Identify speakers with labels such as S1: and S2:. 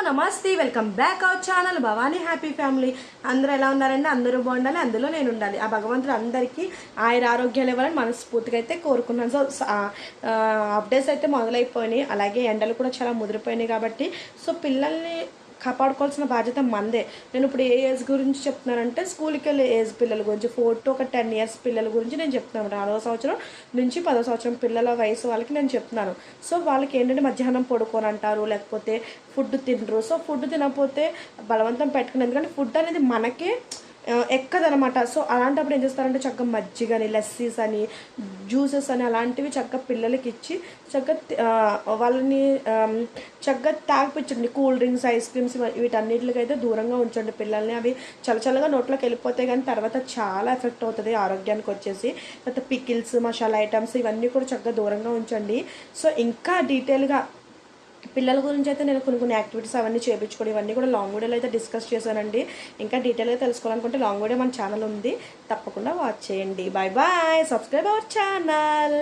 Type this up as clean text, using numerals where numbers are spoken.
S1: నమస్తే, welcome back our channel Bhavani happy family. అందరూ ఎలా ఉన్నారండి? అందరూ బాగుండాలి, అందులో నేను ఉండాలి. ఆ భగవంతుడు అందరికీ ఆయుర ఆరోగ్యాలు ఇవ్వాలని మనస్ఫూర్తిగా అయితే కోరుకున్నాను. సో అప్డేట్స్ అయితే మొదలైపోయినాయి, అలాగే ఎండలు కూడా చాలా ముదిరిపోయినాయి. కాబట్టి సో పిల్లల్ని కాపాడుకోవాల్సిన బాధ్యత మందే. నేను ఇప్పుడు ఏ ఏజ్ గురించి చెప్తున్నానంటే, స్కూల్కి వెళ్ళే ఏజ్ పిల్లల గురించి, 4 to 10 years పిల్లల గురించి నేను చెప్తున్నాను. 4వ సంవత్సరం నుంచి 10వ సంవత్సరం పిల్లల వయసు వాళ్ళకి నేను చెప్తున్నాను. సో వాళ్ళకి ఏంటంటే మధ్యాహ్నం పడుకొని అంటారు, లేకపోతే ఫుడ్ తినరు. సో ఫుడ్ తినకపోతే బలవంతం పెట్టుకుని, ఎందుకంటే ఫుడ్ అనేది మనకే ఎక్కదనమాట. సో అలాంటప్పుడు ఏం చేస్తారంటే చక్కగా మజ్జిగని, లస్సీస్ అని, జ్యూసెస్ అని అలాంటివి చక్కగా పిల్లలకి ఇచ్చి చక్కగా వాళ్ళని చక్కగా తాగిపించండి. కూల్ డ్రింక్స్, ఐస్ క్రీమ్స్ వీటన్నిటికైతే దూరంగా ఉంచండి పిల్లల్ని. అవి చల్లచల్లగా నోట్లోకి వెళ్ళిపోతాయి, కానీ తర్వాత చాలా ఎఫెక్ట్ అవుతుంది ఆరోగ్యానికి వచ్చేసి. తర్వాత పికిల్స్, మసాలా ఐటమ్స్ ఇవన్నీ కూడా చక్కగా దూరంగా ఉంచండి. సో ఇంకా డీటెయిల్గా పిల్లల గురించి అయితే నేను కొన్ని యాక్టివిటీస్ అవన్నీ చేయించుకోవడం ఇవన్నీ కూడా లాంగ్ వీడియోలో అయితే డిస్కస్ చేశానండి. ఇంకా డీటెయిల్గా తెలుసుకోవాలనుకుంటే లాంగ్ వీడియో మన ఛానల్ ఉంది, తప్పకుండా వాచ్ చేయండి. Bye bye, subscribe our channel.